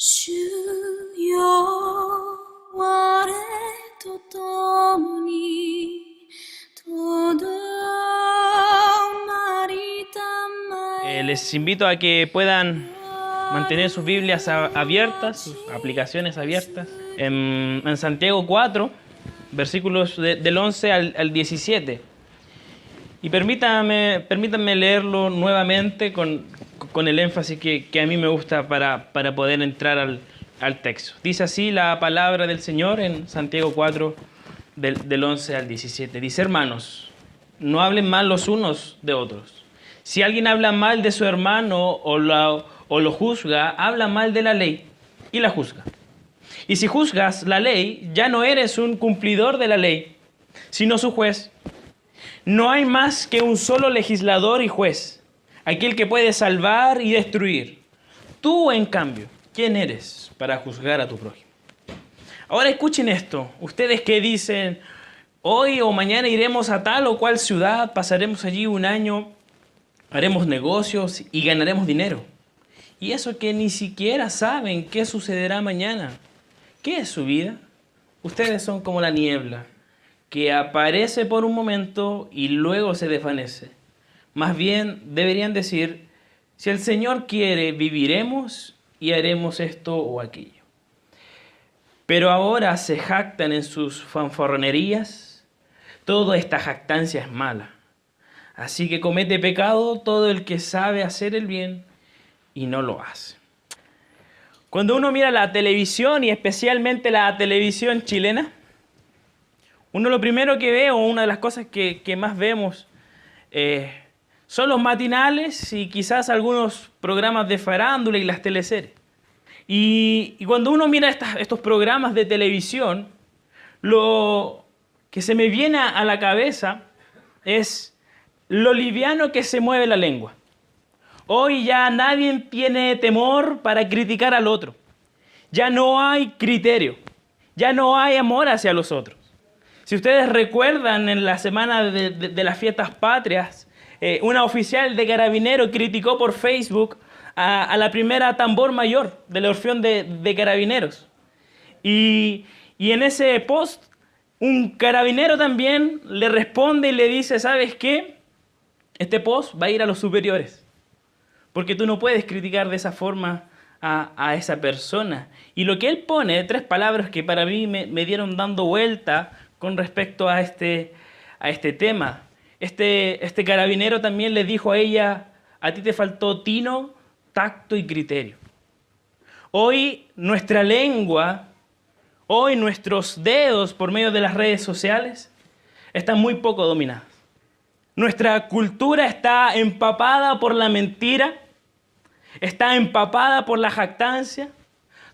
주여 아래 도떠니 todo Les invito a que puedan mantener sus Biblias abiertas, sus aplicaciones abiertas, en Santiago 4, versículos del 11 al 17. Y permítanme leerlo nuevamente con el énfasis que a mí me gusta para poder entrar al texto. Dice así la palabra del Señor en Santiago 4, del 11 al 17. Dice: hermanos, no hablen mal los unos de otros. Si alguien habla mal de su hermano o lo juzga, habla mal de la ley y la juzga. Y si juzgas la ley, ya no eres un cumplidor de la ley, sino su juez. No hay más que un solo legislador y juez, aquel que puede salvar y destruir. Tú, en cambio, ¿quién eres para juzgar a tu prójimo? Ahora escuchen esto. Ustedes que dicen, hoy o mañana iremos a tal o cual ciudad, pasaremos allí un año, haremos negocios y ganaremos dinero. Y eso que ni siquiera saben qué sucederá mañana. ¿Qué es su vida? Ustedes son como la niebla, que aparece por un momento y luego se desvanece. Más bien deberían decir, si el Señor quiere, viviremos y haremos esto o aquello. Pero ahora se jactan en sus fanfarronerías. Toda esta jactancia es mala. Así que comete pecado todo el que sabe hacer el bien y no lo hace. Cuando uno mira la televisión y especialmente la televisión chilena, uno lo primero que ve, o una de las cosas que más vemos, son los matinales y quizás algunos programas de farándula y las teleseries. Y cuando uno mira estos programas de televisión, lo que se me viene a la cabeza es lo liviano que se mueve la lengua. Hoy ya nadie tiene temor para criticar al otro. Ya no hay criterio. Ya no hay amor hacia los otros. Si ustedes recuerdan, en la semana de las fiestas patrias, una oficial de Carabineros criticó por Facebook a la primera tambor mayor del Orfeón de Carabineros. Y en ese post, un carabinero también le responde y le dice, ¿sabes qué? Este post va a ir a los superiores, porque tú no puedes criticar de esa forma a esa persona. Y lo que él pone, 3 palabras que para mí me dieron dando vuelta con respecto a este tema. Este carabinero también le dijo a ella, a ti te faltó tino, tacto y criterio. Hoy nuestra lengua, hoy nuestros dedos por medio de las redes sociales están muy poco dominados. Nuestra cultura está empapada por la mentira, está empapada por la jactancia.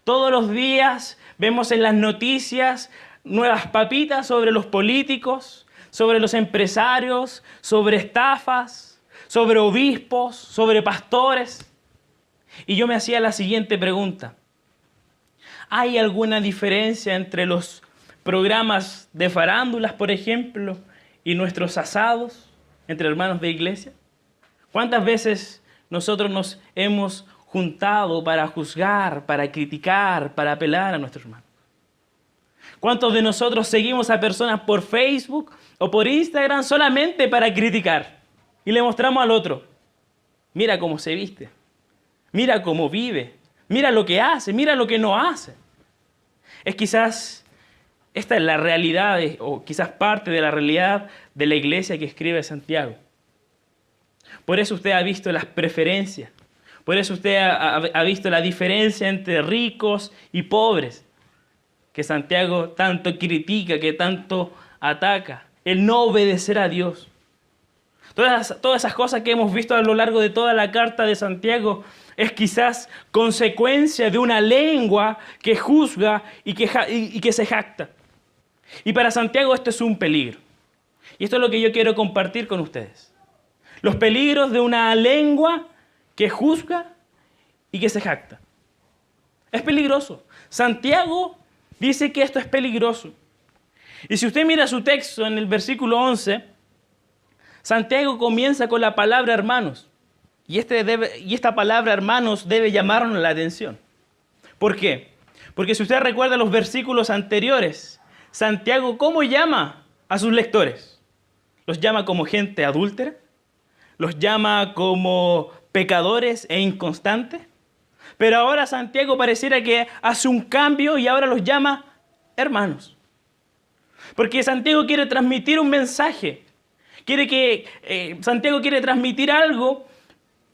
Todos los días vemos en las noticias nuevas papitas sobre los políticos, sobre los empresarios, sobre estafas, sobre obispos, sobre pastores. Y yo me hacía la siguiente pregunta. ¿Hay alguna diferencia entre los programas de farándulas, por ejemplo, y nuestros asados entre hermanos de iglesia? ¿Cuántas veces nosotros nos hemos juntado para juzgar, para criticar, para apelar a nuestros hermanos? ¿Cuántos de nosotros seguimos a personas por Facebook o por Instagram solamente para criticar? Y le mostramos al otro, mira cómo se viste, mira cómo vive, mira lo que hace, mira lo que no hace. Es quizás, esta es la realidad, o quizás parte de la realidad de la iglesia que escribe Santiago. Por eso usted ha visto las preferencias. Por eso usted ha visto la diferencia entre ricos y pobres, que Santiago tanto critica, que tanto ataca. El no obedecer a Dios. Todas esas cosas que hemos visto a lo largo de toda la carta de Santiago es quizás consecuencia de una lengua que juzga y que se jacta. Y para Santiago esto es un peligro. Y esto es lo que yo quiero compartir con ustedes. Los peligros de una lengua que juzga y que se jacta. Es peligroso. Santiago dice que esto es peligroso. Y si usted mira su texto en el versículo 11, Santiago comienza con la palabra hermanos. Y esta palabra hermanos debe llamarnos la atención. ¿Por qué? Porque si usted recuerda los versículos anteriores, Santiago, ¿cómo llama a sus lectores? ¿Los llama como gente adúltera? ¿Los llama como pecadores e inconstantes? Pero ahora Santiago pareciera que hace un cambio y ahora los llama hermanos. Porque Santiago quiere transmitir un mensaje. Santiago quiere transmitir algo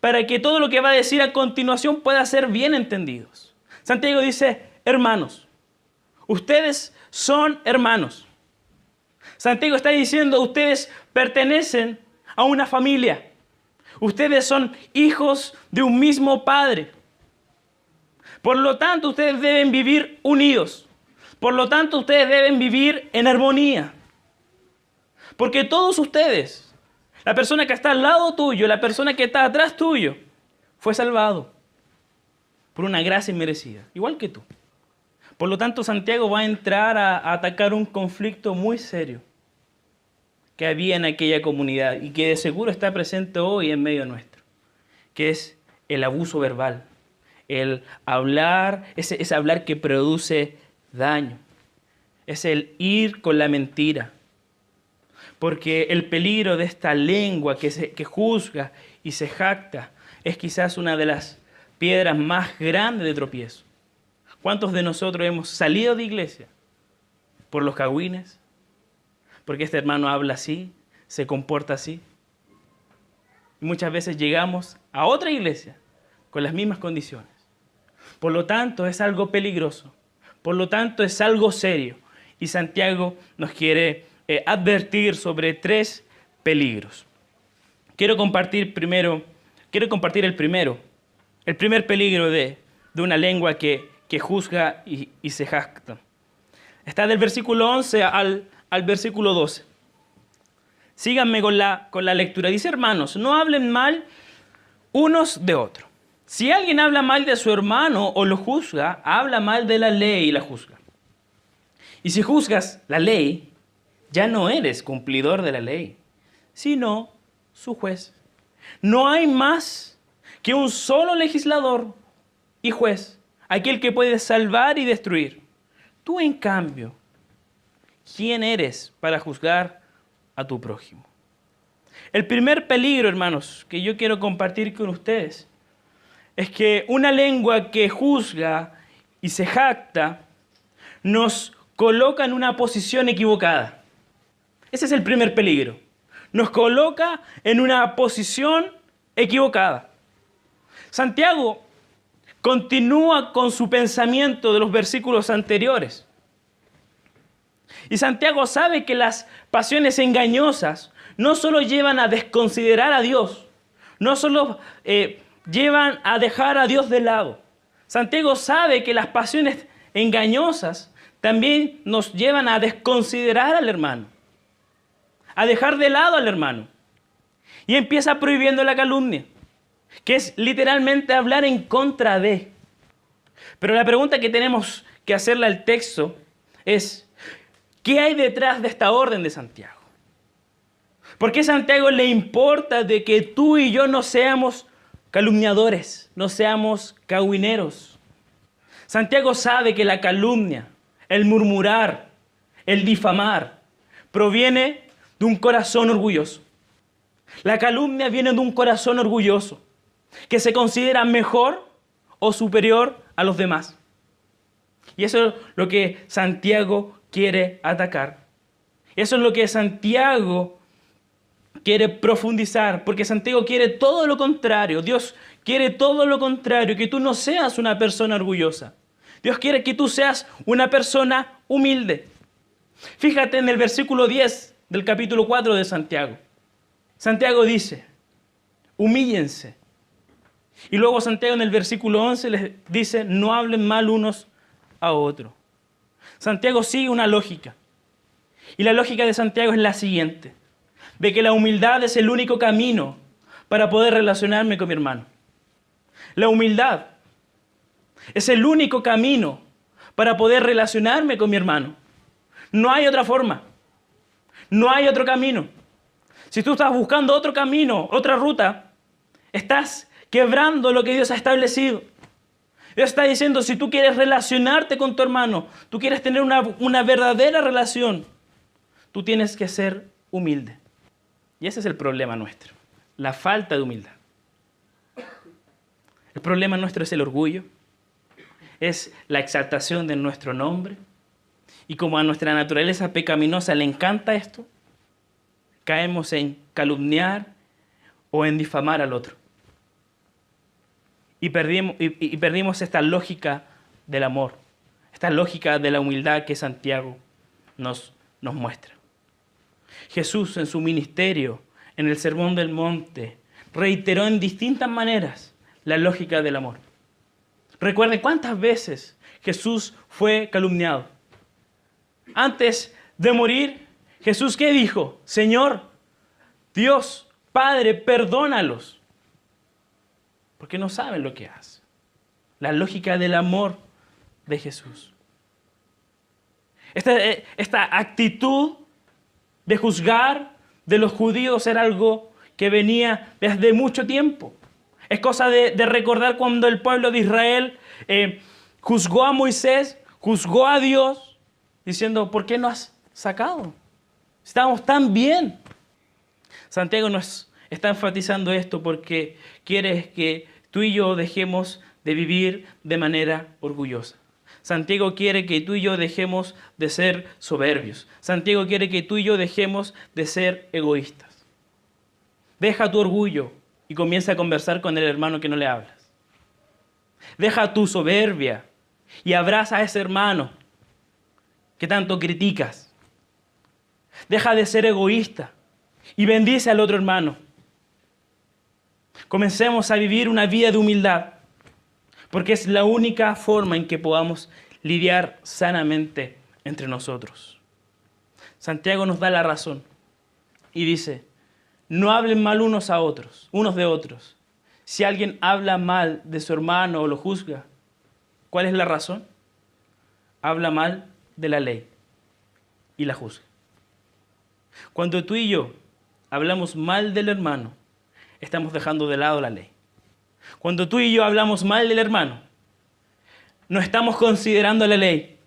para que todo lo que va a decir a continuación pueda ser bien entendidos. Santiago dice, hermanos, ustedes son hermanos. Santiago está diciendo, ustedes pertenecen a una familia. Ustedes son hijos de un mismo padre. Por lo tanto, ustedes deben vivir unidos. Por lo tanto, ustedes deben vivir en armonía. Porque todos ustedes, la persona que está al lado tuyo, la persona que está atrás tuyo, fue salvado por una gracia inmerecida, igual que tú. Por lo tanto, Santiago va a entrar a atacar un conflicto muy serio que había en aquella comunidad y que de seguro está presente hoy en medio nuestro, que es el abuso verbal, el hablar, ese hablar que produce daño, es el ir con la mentira. Porque el peligro de esta lengua que juzga y se jacta es quizás una de las piedras más grandes de tropiezo. ¿Cuántos de nosotros hemos salido de iglesia por los cagüines? Porque este hermano habla así, se comporta así. Y muchas veces llegamos a otra iglesia con las mismas condiciones. Por lo tanto, es algo peligroso. Por lo tanto, es algo serio. Y Santiago nos quiere advertir sobre 3 peligros. Quiero compartir el primero. El primer peligro de una lengua que juzga y se jacta. Está del versículo 11 al versículo 12. Síganme con la lectura. Dice, hermanos, no hablen mal unos de otros. Si alguien habla mal de su hermano o lo juzga, habla mal de la ley y la juzga. Y si juzgas la ley, ya no eres cumplidor de la ley, sino su juez. No hay más que un solo legislador y juez, aquel que puede salvar y destruir. Tú, en cambio, ¿quién eres para juzgar a tu prójimo? El primer peligro, hermanos, que yo quiero compartir con ustedes es que una lengua que juzga y se jacta nos coloca en una posición equivocada. Ese es el primer peligro. Nos coloca en una posición equivocada. Santiago continúa con su pensamiento de los versículos anteriores. Y Santiago sabe que las pasiones engañosas no solo llevan a desconsiderar a Dios, no solo llevan a dejar a Dios de lado. Santiago sabe que las pasiones engañosas también nos llevan a desconsiderar al hermano, a dejar de lado al hermano. Y empieza prohibiendo la calumnia, que es literalmente hablar en contra de. Pero la pregunta que tenemos que hacerle al texto es, ¿qué hay detrás de esta orden de Santiago? ¿Por qué a Santiago le importa de que tú y yo no seamos calumniadores, no seamos cagüineros? Santiago sabe que la calumnia, el murmurar, el difamar, proviene de un corazón orgulloso. La calumnia viene de un corazón orgulloso, que se considera mejor o superior a los demás. Y eso es lo que Santiago quiere atacar. Eso es lo que Santiago quiere profundizar, porque Santiago quiere todo lo contrario. Dios quiere todo lo contrario, que tú no seas una persona orgullosa. Dios quiere que tú seas una persona humilde. Fíjate en el versículo 10 del capítulo 4 de Santiago. Santiago dice, humíllense. Y luego Santiago en el versículo 11 les dice, no hablen mal unos a otros. Santiago sigue una lógica. Y la lógica de Santiago es la siguiente, de que la humildad es el único camino para poder relacionarme con mi hermano. La humildad es el único camino para poder relacionarme con mi hermano. No hay otra forma. No hay otro camino. Si tú estás buscando otro camino, otra ruta, estás quebrando lo que Dios ha establecido. Dios está diciendo, si tú quieres relacionarte con tu hermano, tú quieres tener una verdadera relación, tú tienes que ser humilde. Y ese es el problema nuestro, la falta de humildad. El problema nuestro es el orgullo, es la exaltación de nuestro nombre. Y como a nuestra naturaleza pecaminosa le encanta esto, caemos en calumniar o en difamar al otro. Y perdimos esta lógica del amor, esta lógica de la humildad que Santiago nos muestra. Jesús en su ministerio, en el Sermón del Monte, reiteró en distintas maneras la lógica del amor. Recuerden cuántas veces Jesús fue calumniado. Antes de morir, Jesús, ¿qué dijo? Señor, Dios, Padre, perdónalos, porque no saben lo que hacen. La lógica del amor de Jesús. Esta actitud de juzgar de los judíos era algo que venía desde mucho tiempo. Es cosa de recordar cuando el pueblo de Israel juzgó a Moisés, juzgó a Dios, diciendo, ¿por qué no has sacado? Estamos tan bien. Santiago nos está enfatizando esto porque quiere que tú y yo dejemos de vivir de manera orgullosa. Santiago quiere que tú y yo dejemos de ser soberbios. Santiago quiere que tú y yo dejemos de ser egoístas. Deja tu orgullo y comienza a conversar con el hermano que no le hablas. Deja tu soberbia y abraza a ese hermano que tanto criticas. Deja de ser egoísta y bendice al otro hermano. Comencemos a vivir una vida de humildad, porque es la única forma en que podamos lidiar sanamente entre nosotros. Santiago nos da la razón y dice, no hablen mal unos de otros. Si alguien habla mal de su hermano o lo juzga, ¿cuál es la razón? Habla mal de la ley y la juzga. Cuando tú y yo hablamos mal del hermano, estamos dejando de lado la ley. Cuando tú y yo hablamos mal del hermano, no estamos considerando la ley.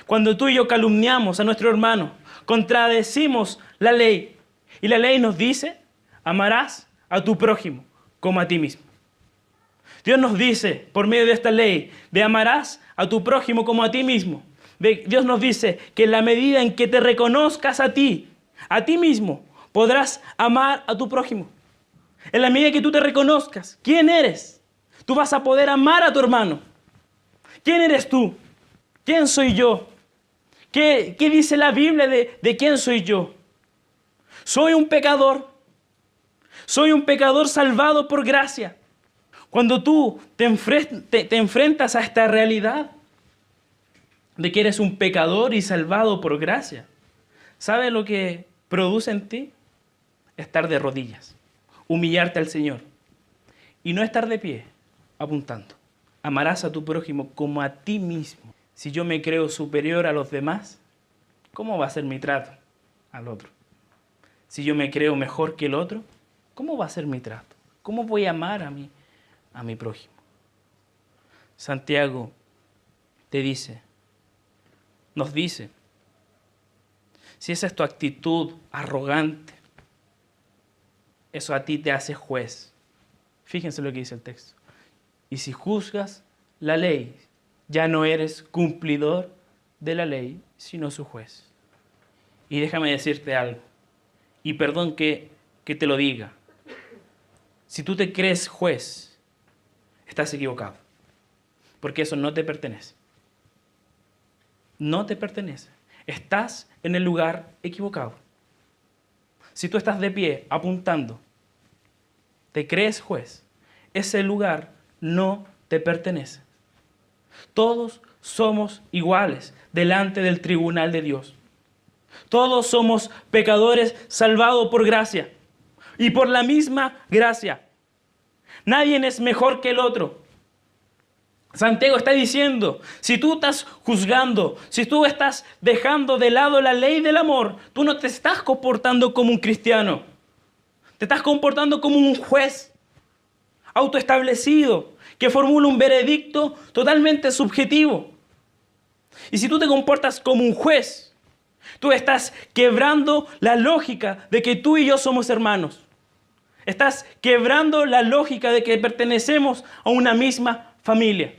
Cuando tú y yo calumniamos a nuestro hermano, contradecimos la ley. Y la ley nos dice, amarás a tu prójimo como a ti mismo. Dios nos dice, por medio de esta ley, de amarás a tu prójimo como a ti mismo. Dios nos dice que en la medida en que te reconozcas a ti mismo, podrás amar a tu prójimo. En la medida que tú te reconozcas quién eres, tú vas a poder amar a tu hermano. ¿Quién eres tú? ¿Quién soy yo? ¿Qué dice la Biblia de quién soy yo? Soy un pecador. Soy un pecador salvado por gracia. Cuando tú te enfrentas a esta realidad de que eres un pecador y salvado por gracia, ¿sabes lo que produce en ti? Estar de rodillas, humillarte al Señor y no estar de pie apuntando. Amarás a tu prójimo como a ti mismo. Si yo me creo superior a los demás, ¿cómo va a ser mi trato al otro? Si yo me creo mejor que el otro, ¿cómo va a ser mi trato? ¿Cómo voy a amar a mi prójimo? Santiago nos dice, si esa es tu actitud arrogante, eso a ti te hace juez. Fíjense lo que dice el texto. Y si juzgas la ley, ya no eres cumplidor de la ley, sino su juez. Y déjame decirte algo, y perdón que te lo diga. Si tú te crees juez, estás equivocado, porque eso no te pertenece. No te pertenece. Estás en el lugar equivocado. Si tú estás de pie apuntando, te crees juez, ese lugar no te pertenece. Todos somos iguales delante del tribunal de Dios. Todos somos pecadores salvados por gracia y por la misma gracia. Nadie es mejor que el otro. Santiago está diciendo, si tú estás juzgando, si tú estás dejando de lado la ley del amor, tú no te estás comportando como un cristiano. Te estás comportando como un juez autoestablecido que formula un veredicto totalmente subjetivo. Y si tú te comportas como un juez, tú estás quebrando la lógica de que tú y yo somos hermanos. Estás quebrando la lógica de que pertenecemos a una misma familia.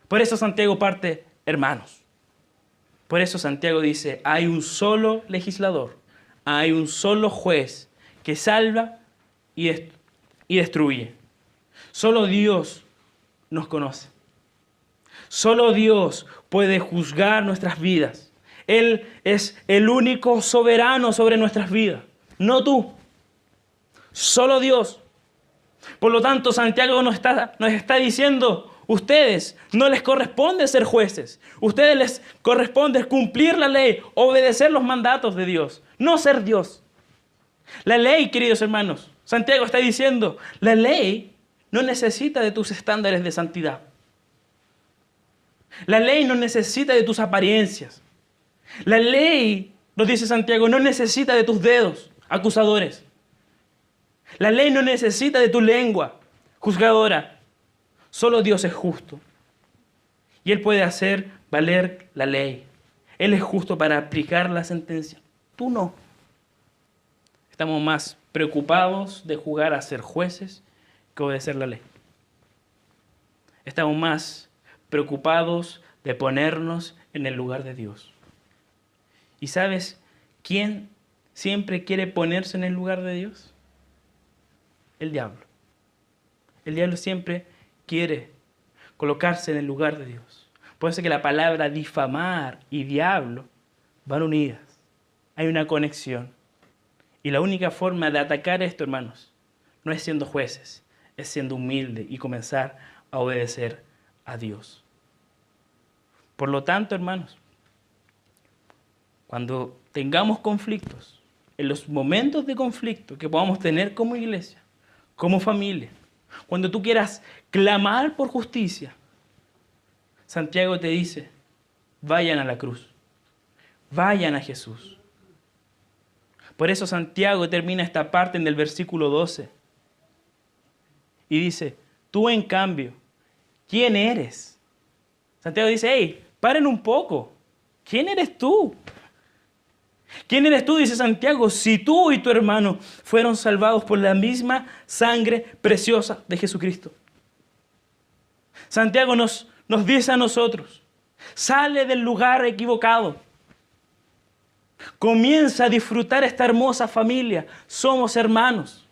Por eso Santiago parte, hermanos. Por eso Santiago dice, hay un solo legislador, hay un solo juez que salva y destruye. Solo Dios nos conoce. Solo Dios puede juzgar nuestras vidas. Él es el único soberano sobre nuestras vidas, no tú. Solo Dios. Por lo tanto, Santiago nos está diciendo, ustedes no les corresponde ser jueces. Ustedes les corresponde cumplir la ley, obedecer los mandatos de Dios, no ser Dios. La ley, queridos hermanos, Santiago está diciendo, la ley no necesita de tus estándares de santidad. La ley no necesita de tus apariencias. La ley, nos dice Santiago, no necesita de tus dedos acusadores. La ley no necesita de tu lengua juzgadora. Solo Dios es justo. Y Él puede hacer valer la ley. Él es justo para aplicar la sentencia. Tú no. Estamos más preocupados de jugar a ser jueces que obedecer la ley. Estamos más preocupados de ponernos en el lugar de Dios. ¿Y sabes quién siempre quiere ponerse en el lugar de Dios? El diablo. El diablo siempre quiere colocarse en el lugar de Dios. Por eso que la palabra difamar y diablo van unidas. Hay una conexión. Y la única forma de atacar esto, hermanos, no es siendo jueces, es siendo humilde y comenzar a obedecer a Dios. Por lo tanto, hermanos, cuando tengamos conflictos, en los momentos de conflicto que podamos tener como iglesia, como familia, cuando tú quieras clamar por justicia, Santiago te dice, vayan a la cruz, vayan a Jesús. Por eso Santiago termina esta parte en el versículo 12 y dice, tú en cambio, ¿quién eres? Santiago dice, hey, paren un poco, ¿quién eres tú? ¿Quién eres tú? Dice Santiago, si tú y tu hermano fueron salvados por la misma sangre preciosa de Jesucristo. Santiago nos dice a nosotros, sale del lugar equivocado. Comienza a disfrutar esta hermosa familia. Somos hermanos.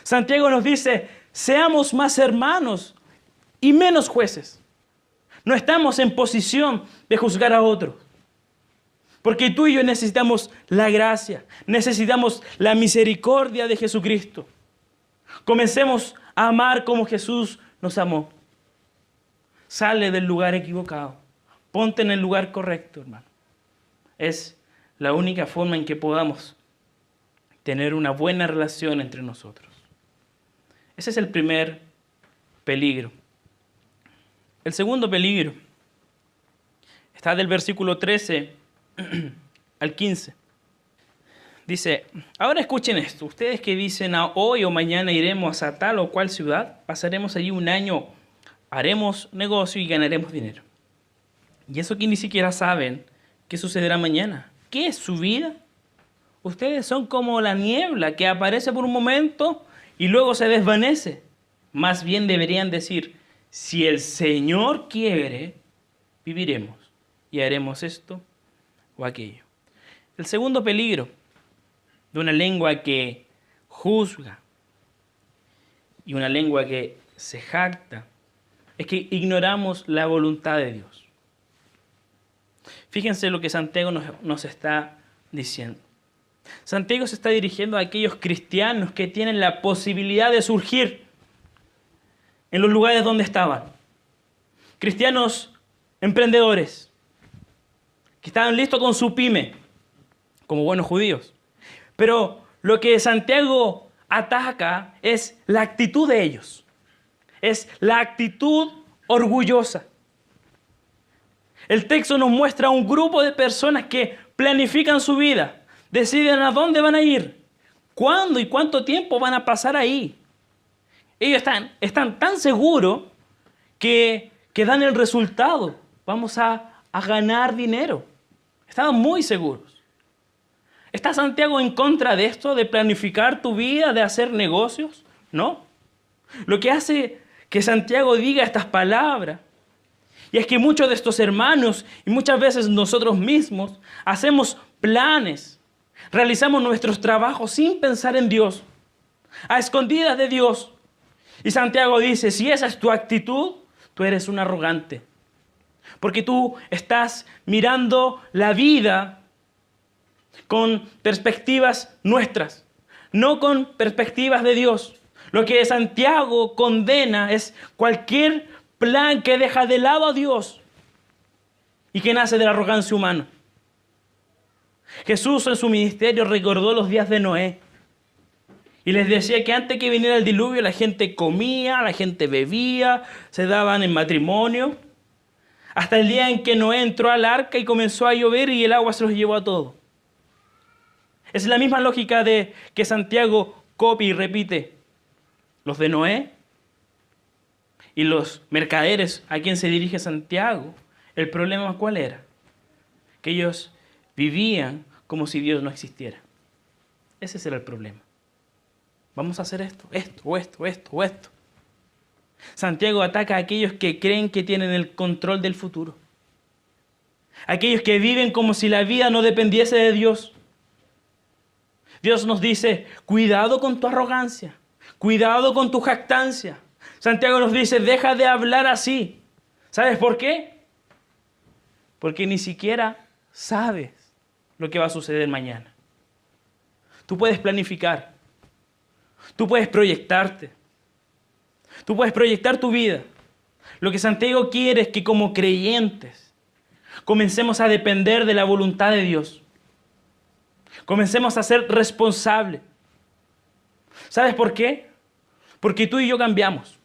Santiago nos dice, seamos más hermanos y menos jueces. No estamos en posición de juzgar a otros. Porque tú y yo necesitamos la gracia, necesitamos la misericordia de Jesucristo. Comencemos a amar como Jesús nos amó. Sale del lugar equivocado. Ponte en el lugar correcto, hermano. Es la única forma en que podamos tener una buena relación entre nosotros. Ese es el primer peligro. El segundo peligro está del versículo 13 al 15. Dice, ahora escuchen esto. Ustedes que dicen, hoy o mañana iremos a tal o cual ciudad, pasaremos allí un año, haremos negocio y ganaremos dinero. Y eso que ni siquiera saben qué sucederá mañana. ¿Qué es su vida? Ustedes son como la niebla que aparece por un momento y luego se desvanece. Más bien deberían decir, si el Señor quiere, viviremos y haremos esto o aquello. El segundo peligro de una lengua que juzga y una lengua que se jacta es que ignoramos la voluntad de Dios. Fíjense lo que Santiago nos está diciendo. Santiago se está dirigiendo a aquellos cristianos que tienen la posibilidad de surgir en los lugares donde estaban. Cristianos emprendedores que estaban listos con su pyme, como buenos judíos. Pero lo que Santiago ataca es la actitud de ellos. Es la actitud orgullosa. El texto nos muestra un grupo de personas que planifican su vida, deciden a dónde van a ir, cuándo y cuánto tiempo van a pasar ahí. Ellos están tan seguros que dan el resultado. Vamos a ganar dinero. Estaban muy seguros. ¿Está Santiago en contra de esto, de planificar tu vida, de hacer negocios? No. Lo que hace que Santiago diga estas palabras, y es que muchos de estos hermanos, y muchas veces nosotros mismos, hacemos planes, realizamos nuestros trabajos sin pensar en Dios, a escondidas de Dios. Y Santiago dice, si esa es tu actitud, tú eres un arrogante. Porque tú estás mirando la vida con perspectivas nuestras, no con perspectivas de Dios. Lo que Santiago condena es cualquier plan que deja de lado a Dios y que nace de la arrogancia humana. Jesús en su ministerio recordó los días de Noé y les decía que antes que viniera el diluvio la gente comía, la gente bebía, se daban en matrimonio, hasta el día en que Noé entró al arca y comenzó a llover y el agua se los llevó a todos. Es la misma lógica de que Santiago copia y repite. Los de Noé y los mercaderes a quien se dirige Santiago, el problema ¿cuál era? Que ellos vivían como si Dios no existiera. Ese era el problema. Vamos a hacer esto. Santiago ataca a aquellos que creen que tienen el control del futuro. Aquellos que viven como si la vida no dependiese de Dios. Dios nos dice, cuidado con tu arrogancia, cuidado con tu jactancia. Santiago nos dice, deja de hablar así. ¿Sabes por qué? Porque ni siquiera sabes lo que va a suceder mañana. Tú puedes planificar, tú puedes proyectarte, tú puedes proyectar tu vida. Lo que Santiago quiere es que como creyentes comencemos a depender de la voluntad de Dios. Comencemos a ser responsables. ¿Sabes por qué? Porque tú y yo cambiamos.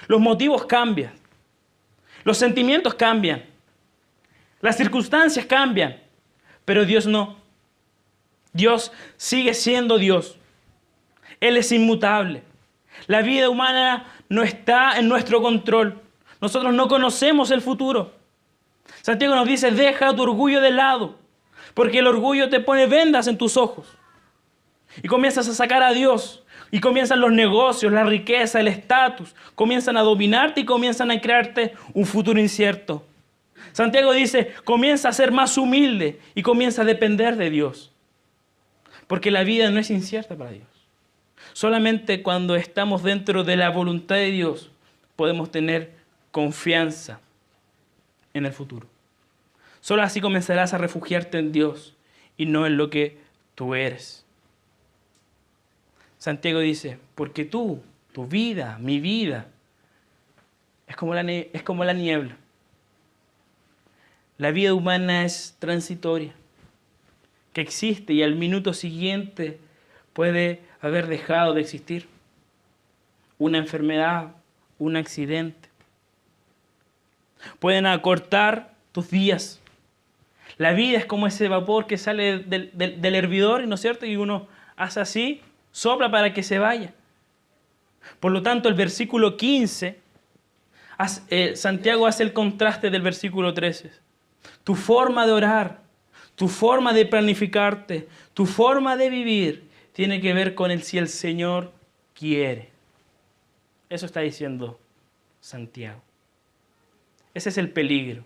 Los motivos cambian. Los sentimientos cambian. Las circunstancias cambian. Pero Dios no. Dios sigue siendo Dios. Él es inmutable. La vida humana no está en nuestro control. Nosotros no conocemos el futuro. Santiago nos dice, deja tu orgullo de lado. Porque el orgullo te pone vendas en tus ojos. Y comienzas a sacar a Dios. Y comienzan los negocios, la riqueza, el estatus. Comienzan a dominarte y comienzan a crearte un futuro incierto. Santiago dice, comienza a ser más humilde y comienza a depender de Dios. Porque la vida no es incierta para Dios. Solamente cuando estamos dentro de la voluntad de Dios podemos tener confianza en el futuro. Solo así comenzarás a refugiarte en Dios y no en lo que tú eres. Santiago dice, porque tú, tu vida, mi vida, es como la niebla. La vida humana es transitoria, que existe y al minuto siguiente puede haber dejado de existir. Una enfermedad, un accidente. Pueden acortar tus días. La vida es como ese vapor que sale del hervidor, ¿no es cierto? Y uno hace así, sopla para que se vaya. Por lo tanto, el versículo 15, Santiago hace el contraste del versículo 13. Tu forma de orar, tu forma de planificarte, tu forma de vivir, tiene que ver con el si el Señor quiere. Eso está diciendo Santiago. Ese es el peligro.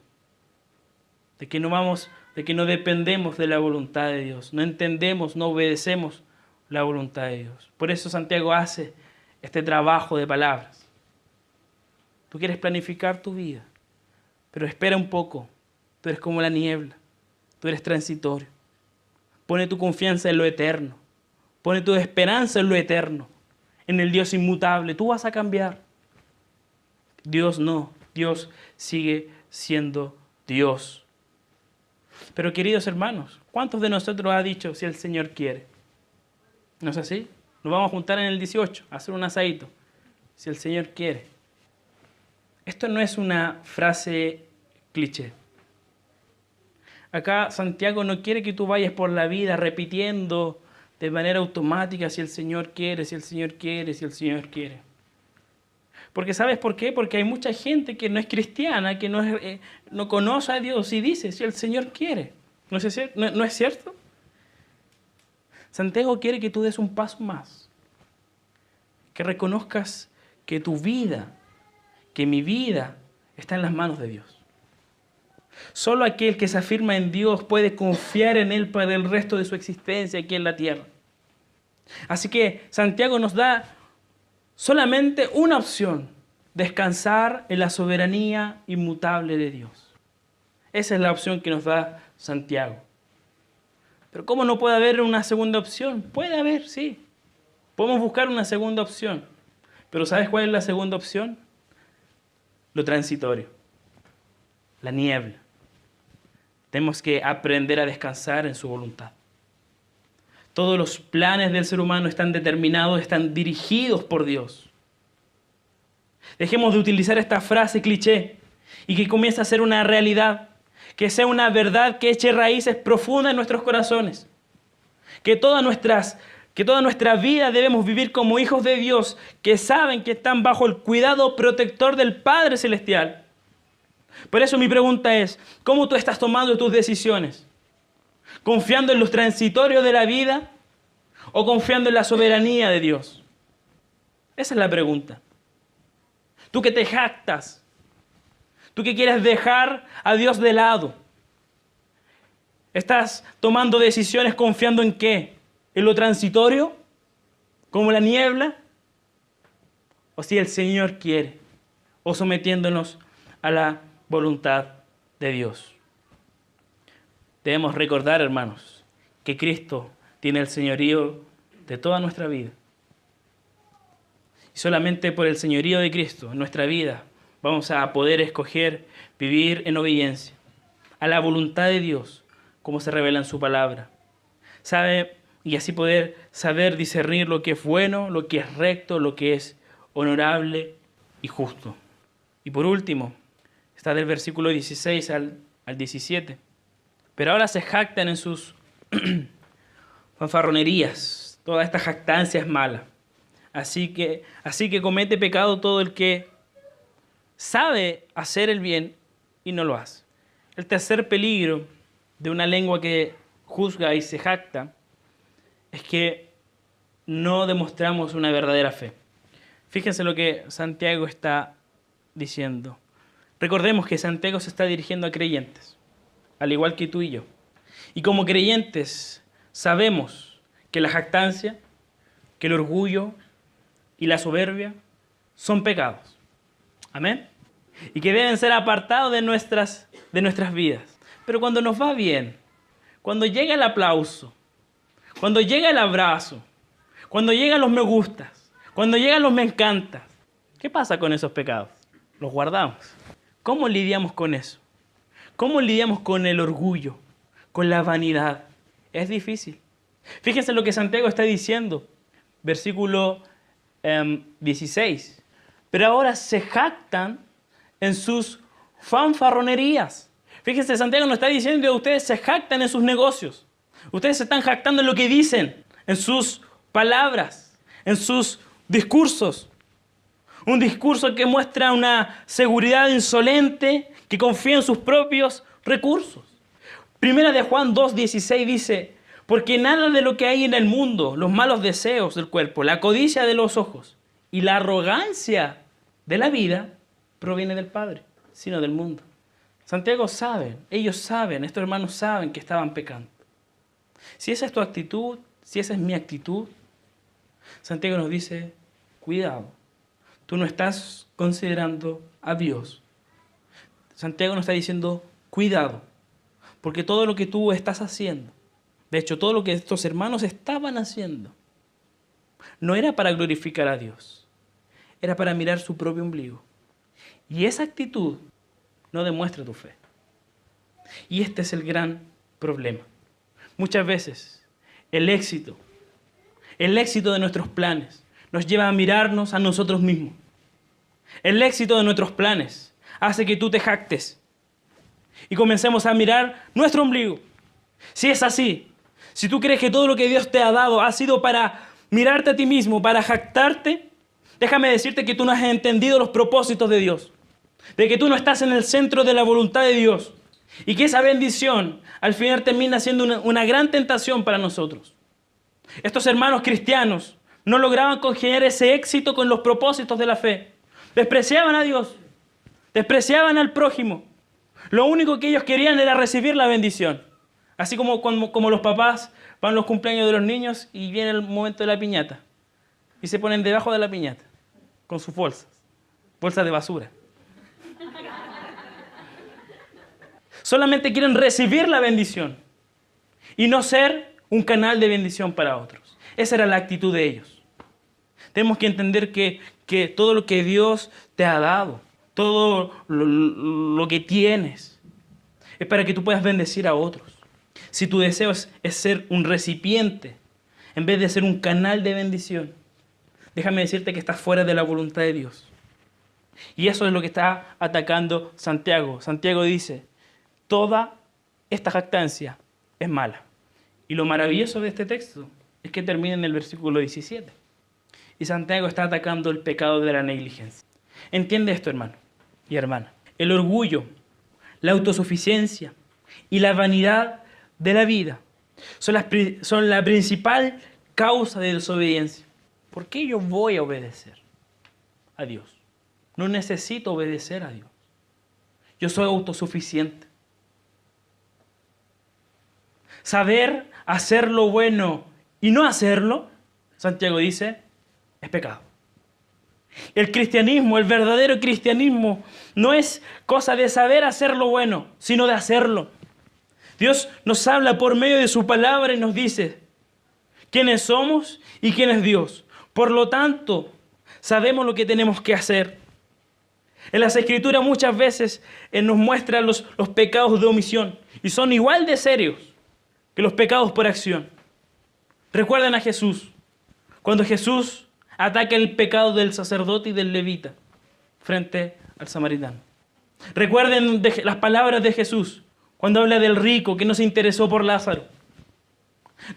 De que no dependemos de la voluntad de Dios. No entendemos, no obedecemos la voluntad de Dios. Por eso Santiago hace este trabajo de palabras. Tú quieres planificar tu vida, pero espera un poco. Tú eres como la niebla. Tú eres transitorio. Pone tu confianza en lo eterno. Pone tu esperanza en lo eterno. En el Dios inmutable. Tú vas a cambiar. Dios no. Dios sigue siendo Dios. Pero queridos hermanos, ¿cuántos de nosotros ha dicho si el Señor quiere? ¿No es así? Nos vamos a juntar en el 18, a hacer un asadito. Si el Señor quiere. Esto no es una frase cliché. Acá Santiago no quiere que tú vayas por la vida repitiendo de manera automática si el Señor quiere, si el Señor quiere, si el Señor quiere. Porque ¿sabes por qué? Porque hay mucha gente que no es cristiana, que no conoce a Dios y dice, si el Señor quiere. ¿No es cierto? Santiago quiere que tú des un paso más. Que reconozcas que tu vida, que mi vida, está en las manos de Dios. Solo aquel que se afirma en Dios puede confiar en Él para el resto de su existencia aquí en la tierra. Así que Santiago nos da solamente una opción: descansar en la soberanía inmutable de Dios. Esa es la opción que nos da Santiago. Pero ¿cómo no puede haber una segunda opción? Puede haber, sí. Podemos buscar una segunda opción. Pero ¿sabes cuál es la segunda opción? Lo transitorio. La niebla. Tenemos que aprender a descansar en su voluntad. Todos los planes del ser humano están determinados, están dirigidos por Dios. Dejemos de utilizar esta frase cliché y que comience a ser una realidad, que sea una verdad que eche raíces profundas en nuestros corazones. Que toda nuestra vida debemos vivir como hijos de Dios, que saben que están bajo el cuidado protector del Padre Celestial. Por eso mi pregunta es, ¿cómo tú estás tomando tus decisiones? ¿Confiando en los transitorios de la vida o confiando en la soberanía de Dios? Esa es la pregunta. Tú que te jactas, tú que quieres dejar a Dios de lado, ¿estás tomando decisiones confiando en qué? ¿En lo transitorio? ¿Como la niebla? ¿O si el Señor quiere? ¿O sometiéndonos a la voluntad de Dios? Debemos recordar, hermanos, que Cristo tiene el señorío de toda nuestra vida. Y solamente por el señorío de Cristo en nuestra vida vamos a poder escoger vivir en obediencia a la voluntad de Dios, como se revela en su palabra. Y así poder saber discernir lo que es bueno, lo que es recto, lo que es honorable y justo. Y por último, está del versículo 16 al 17. Pero ahora se jactan en sus fanfarronerías. Toda esta jactancia es mala. Así que comete pecado todo el que sabe hacer el bien y no lo hace. El tercer peligro de una lengua que juzga y se jacta es que no demostramos una verdadera fe. Fíjense lo que Santiago está diciendo. Recordemos que Santiago se está dirigiendo a creyentes, al igual que tú y yo. Y como creyentes sabemos que la jactancia, que el orgullo y la soberbia son pecados. Amén. Y que deben ser apartados de nuestras vidas. Pero cuando nos va bien, cuando llega el aplauso, cuando llega el abrazo, cuando llegan los me gustas, cuando llegan los me encantas, ¿qué pasa con esos pecados? Los guardamos. ¿Cómo lidiamos con eso? ¿Cómo lidiamos con el orgullo, con la vanidad? Es difícil. Fíjense lo que Santiago está diciendo. Versículo 16. Pero ahora se jactan en sus fanfarronerías. Fíjense, Santiago nos está diciendo que ustedes se jactan en sus negocios. Ustedes se están jactando en lo que dicen, en sus palabras, en sus discursos. Un discurso que muestra una seguridad insolente, que confía en sus propios recursos. Primera de Juan 2:16 dice: porque nada de lo que hay en el mundo, los malos deseos del cuerpo, la codicia de los ojos y la arrogancia de la vida, proviene del Padre, sino del mundo. Santiago sabe, ellos saben, estos hermanos saben que estaban pecando. Si esa es tu actitud, si esa es mi actitud, Santiago nos dice: cuidado, tú no estás considerando a Dios. Santiago nos está diciendo: cuidado, porque todo lo que tú estás haciendo, de hecho todo lo que estos hermanos estaban haciendo, no era para glorificar a Dios, era para mirar su propio ombligo. Y esa actitud no demuestra tu fe. Y este es el gran problema. Muchas veces el éxito de nuestros planes nos lleva a mirarnos a nosotros mismos. El éxito de nuestros planes hace que tú te jactes y comencemos a mirar nuestro ombligo. Si es así, si tú crees que todo lo que Dios te ha dado ha sido para mirarte a ti mismo, para jactarte, déjame decirte que tú no has entendido los propósitos de Dios, de que tú no estás en el centro de la voluntad de Dios y que esa bendición al final termina siendo una gran tentación para nosotros. Estos hermanos cristianos no lograban congeniar ese éxito con los propósitos de la fe. Despreciaban a Dios, despreciaban al prójimo. Lo único que ellos querían era recibir la bendición. Así como los papás van a los cumpleaños de los niños y viene el momento de la piñata. Y se ponen debajo de la piñata, con sus bolsas de basura. Solamente quieren recibir la bendición y no ser un canal de bendición para otros. Esa era la actitud de ellos. Tenemos que entender que todo lo que Dios te ha dado, todo lo que tienes, es para que tú puedas bendecir a otros. Si tu deseo es ser un recipiente, en vez de ser un canal de bendición, déjame decirte que estás fuera de la voluntad de Dios. Y eso es lo que está atacando Santiago. Santiago dice, toda esta jactancia es mala. Y lo maravilloso de este texto es que termina en el versículo 17. Y Santiago está atacando el pecado de la negligencia. Entiende esto, hermano y hermana. El orgullo, la autosuficiencia y la vanidad de la vida son la principal causa de desobediencia. ¿Por qué yo voy a obedecer a Dios? No necesito obedecer a Dios. Yo soy autosuficiente. Saber hacer lo bueno y no hacerlo, Santiago dice, es pecado. El cristianismo, el verdadero cristianismo, no es cosa de saber hacer lo bueno, sino de hacerlo. Dios nos habla por medio de su palabra y nos dice quiénes somos y quién es Dios. Por lo tanto, sabemos lo que tenemos que hacer. En las Escrituras muchas veces nos muestran los pecados de omisión y son igual de serios que los pecados por acción. Recuerden a Jesús, cuando Jesús ataca el pecado del sacerdote y del levita frente al samaritano. Recuerden las palabras de Jesús cuando habla del rico que no se interesó por Lázaro.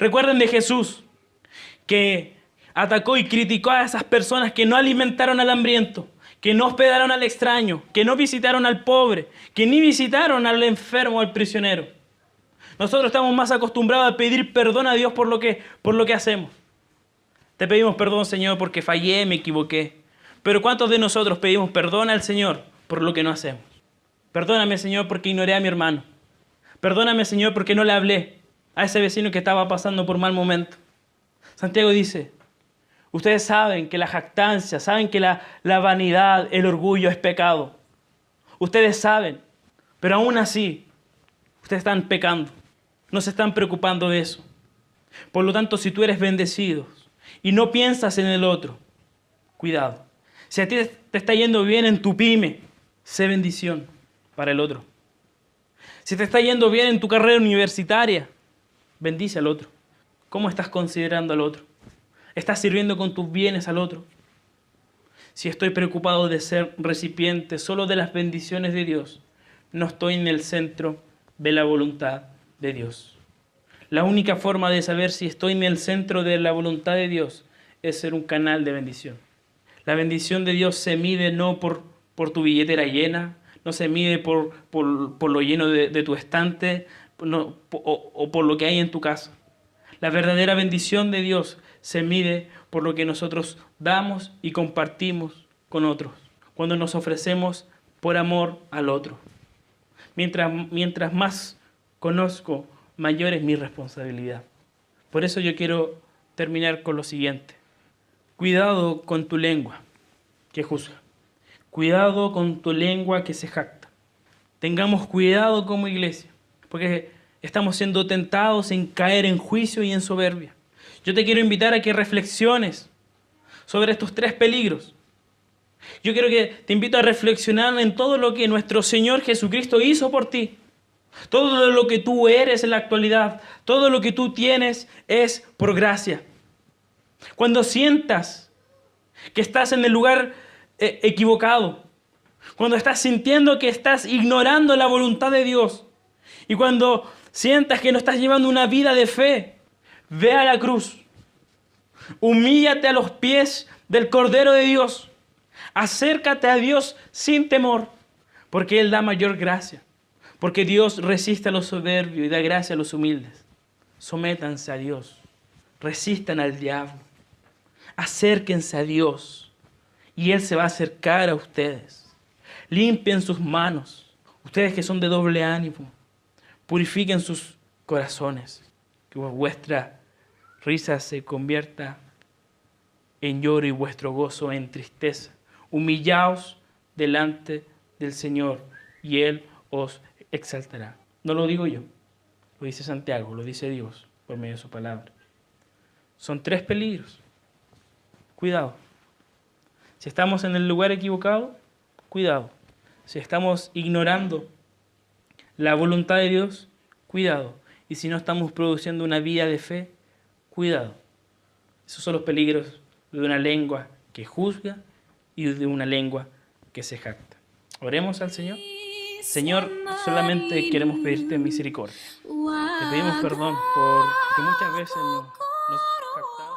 Recuerden de Jesús que atacó y criticó a esas personas que no alimentaron al hambriento, que no hospedaron al extraño, que no visitaron al pobre, que ni visitaron al enfermo o al prisionero. Nosotros estamos más acostumbrados a pedir perdón a Dios por lo que hacemos. Te pedimos perdón, Señor, porque fallé, me equivoqué. Pero ¿cuántos de nosotros pedimos perdón al Señor por lo que no hacemos? Perdóname, Señor, porque ignoré a mi hermano. Perdóname, Señor, porque no le hablé a ese vecino que estaba pasando por mal momento. Santiago dice, ustedes saben que la jactancia, saben que la vanidad, el orgullo es pecado. Ustedes saben, pero aún así, ustedes están pecando. No se están preocupando de eso. Por lo tanto, si tú eres bendecido y no piensas en el otro, cuidado. Si a ti te está yendo bien en tu pyme, sé bendición para el otro. Si te está yendo bien en tu carrera universitaria, bendice al otro. ¿Cómo estás considerando al otro? ¿Estás sirviendo con tus bienes al otro? Si estoy preocupado de ser recipiente solo de las bendiciones de Dios, no estoy en el centro de la voluntad de Dios. La única forma de saber si estoy en el centro de la voluntad de Dios es ser un canal de bendición. La bendición de Dios se mide no por tu billetera llena, no se mide por lo lleno de tu estante o por lo que hay en tu casa. La verdadera bendición de Dios se mide por lo que nosotros damos y compartimos con otros, cuando nos ofrecemos por amor al otro. Mientras más conozco, mayor es mi responsabilidad. Por eso yo quiero terminar con lo siguiente. Cuidado con tu lengua que juzga. Cuidado con tu lengua que se jacta. Tengamos cuidado como iglesia, porque estamos siendo tentados en caer en juicio y en soberbia. Yo te quiero invitar a que reflexiones sobre estos 3 peligros. Yo quiero que te invito a reflexionar en todo lo que nuestro Señor Jesucristo hizo por ti. Todo lo que tú eres en la actualidad, todo lo que tú tienes es por gracia. Cuando sientas que estás en el lugar equivocado, cuando estás sintiendo que estás ignorando la voluntad de Dios y cuando sientas que no estás llevando una vida de fe, Ve a la cruz. Humíllate a los pies del Cordero de Dios. Acércate a Dios sin temor, porque Él da mayor gracia. Porque Dios resiste a los soberbios y da gracia a los humildes. Sométanse a Dios. Resistan al diablo. Acérquense a Dios y Él se va a acercar a ustedes. Limpien sus manos. Ustedes que son de doble ánimo, purifiquen sus corazones. Que vuestra risa se convierta en lloro y vuestro gozo en tristeza. Humillaos delante del Señor y Él os exaltará. No lo digo yo, lo dice Santiago, lo dice Dios por medio de su palabra. Son 3 peligros. Cuidado. Si estamos en el lugar equivocado, cuidado. Si estamos ignorando la voluntad de Dios, cuidado. Y si no estamos produciendo una vida de fe, cuidado. Esos son los peligros de una lengua que juzga y de una lengua que se jacta. Oremos al Señor. Señor, solamente queremos pedirte misericordia. Te pedimos perdón porque muchas veces nos jactamos.